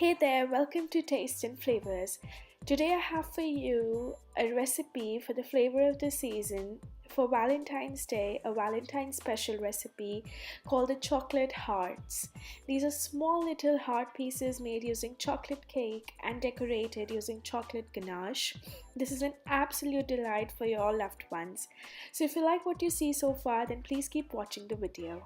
Hey there, welcome to Taste and Flavors. Today I have for you a recipe for the flavor of the season for Valentine's Day, a Valentine's special recipe called the chocolate hearts. These are small little heart pieces made using chocolate cake and decorated using chocolate ganache. This is an absolute delight for your loved ones. So if you like what you see so far, then please keep watching the video.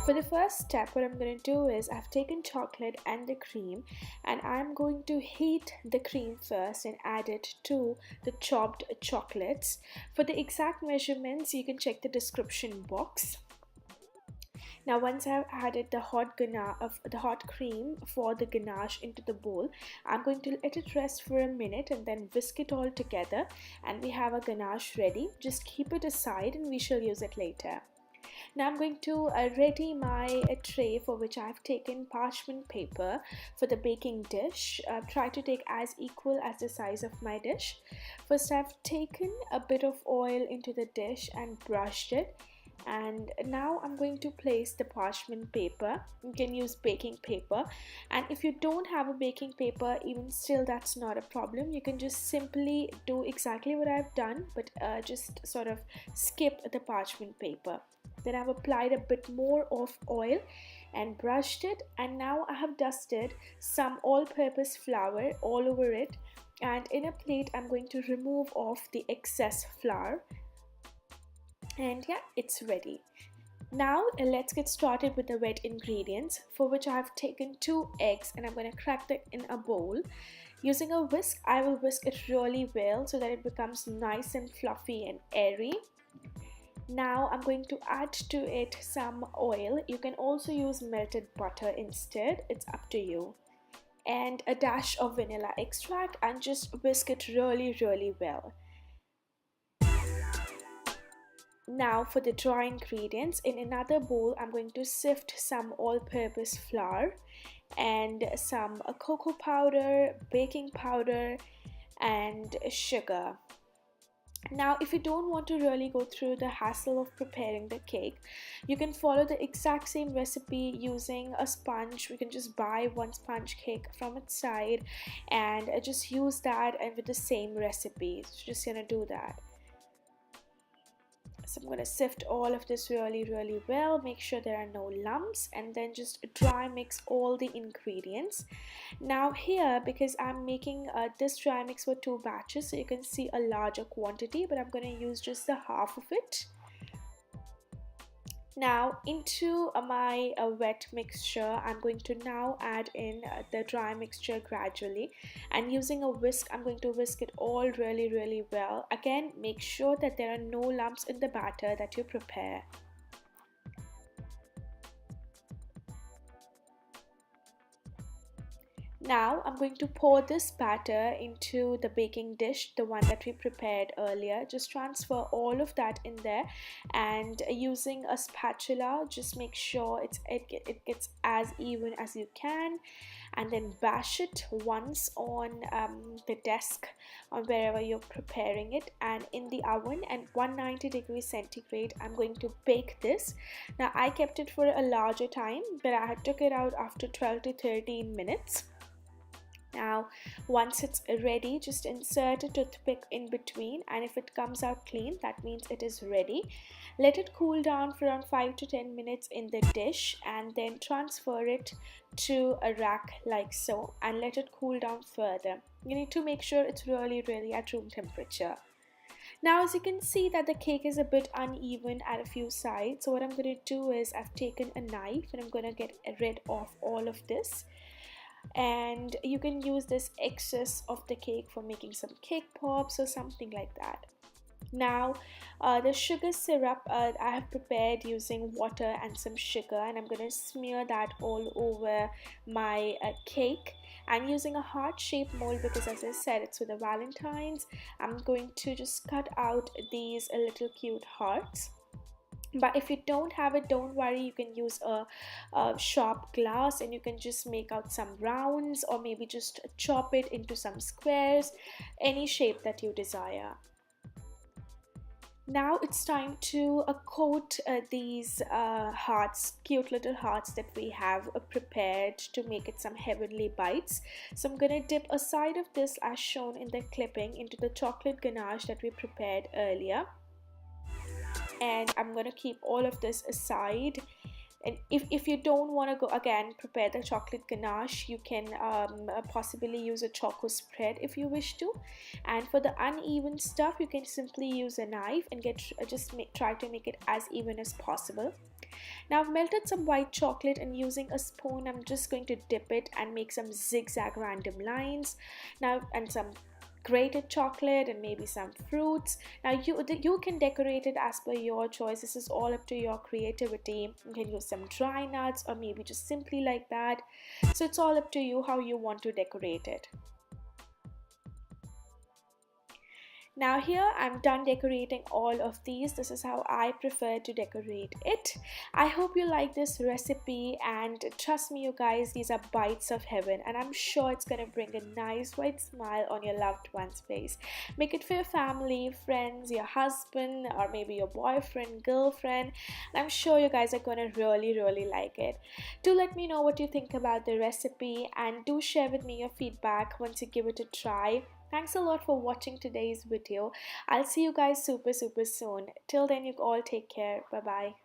For the first step, what I'm going to do is I've taken chocolate and the cream, and I'm going to heat the cream first and add it to the chopped chocolates. For the exact measurements, you can check the description box. Now once I've added the hot cream for the ganache into the bowl, I'm going to let it rest for a minute and then whisk it all together, and we have a ganache ready. Just keep it aside and we shall use it later. Now I'm going to ready my tray, for which I've taken parchment paper for the baking dish. Try to take as equal as the size of my dish. First I've taken a bit of oil into the dish and brushed it, and now I'm going to place the parchment paper. You can use baking paper, and if you don't have a baking paper, even still that's not a problem. You can just simply do exactly what I've done, but just sort of skip the parchment paper. Then I've applied a bit more of oil and brushed it, and now I have dusted some all-purpose flour all over it, and in a plate I'm going to remove off the excess flour, and yeah, it's ready. Now let's get started with the wet ingredients, for which I have taken 2 eggs and I'm going to crack them in a bowl. Using a whisk, I will whisk it really well so that it becomes nice and fluffy and airy. Now I'm going to add to it some oil. You can also use melted butter instead, it's up to you. And a dash of vanilla extract, and just whisk it really well. Now for the dry ingredients, in another bowl I'm going to sift some all-purpose flour and some cocoa powder, baking powder and sugar. Now if you don't want to really go through the hassle of preparing the cake, you can follow the exact same recipe using a sponge. We can just buy one sponge cake from its side and just use that, and with the same recipe. So just gonna do that. So I'm going to sift all of this really well, make sure there are no lumps, and then just dry mix all the ingredients. Now here, because I'm making this dry mix for 2 batches, so you can see a larger quantity, but I'm going to use just the half of it. Now into my wet mixture, I'm going to now add in the dry mixture gradually, and using a whisk I'm going to whisk it all really well. Again, make sure that there are no lumps in the batter that you prepare. Now I'm going to pour this batter into the baking dish, the one that we prepared earlier. Just transfer all of that in there, and using a spatula, just make sure it gets as even as you can, and then bash it once on the desk or wherever you're preparing it, and in the oven at 190 degrees centigrade I'm going to bake this. Now I kept it for a larger time, but I took it out after 12 to 13 minutes. Now once it's ready, just insert a toothpick in between, and if it comes out clean, that means it is ready. Let it cool down for around 5 to 10 minutes in the dish, and then transfer it to a rack like so, and let it cool down further. You need to make sure it's really at room temperature. Now as you can see that the cake is a bit uneven at a few sides, so what I'm going to do is I've taken a knife and I'm going to get rid of all of this. And you can use this excess of the cake for making some cake pops or something like that. Now the sugar syrup I have prepared using water and some sugar, and I'm going to smear that all over my cake, and using a heart-shaped mold, because as I said it's with the Valentines, I'm going to just cut out these little cute hearts. But if you don't have it, don't worry, you can use a sharp glass and you can just make out some rounds, or maybe just chop it into some squares, any shape that you desire. Now it's time to coat these hearts, cute little hearts that we have prepared to make it some heavenly bites. So I'm gonna dip a side of this as shown in the clipping into the chocolate ganache that we prepared earlier, and I'm gonna keep all of this aside. And if you don't want to go again prepare the chocolate ganache, you can possibly use a choco spread if you wish to. And for the uneven stuff, you can simply use a knife and try to make it as even as possible. Now I've melted some white chocolate, and using a spoon I'm just going to dip it and make some zigzag random lines. Now, and some grated chocolate and maybe some fruits. Now you can decorate it as per your choice. This is all up to your creativity. You can use some dry nuts or maybe just simply like that. So it's all up to you how you want to decorate it. Now here I'm done decorating all of these. This is how I prefer to decorate it. I hope you like this recipe, and trust me you guys, these are bites of heaven, and I'm sure it's gonna bring a nice white smile on your loved one's face. Make it for your family, friends, your husband, or maybe your boyfriend, girlfriend. And I'm sure you guys are gonna really like it. Do let me know what you think about the recipe, and do share with me your feedback once you give it a try. Thanks a lot for watching today's video. I'll see you guys super soon. Till then, you all take care. Bye bye.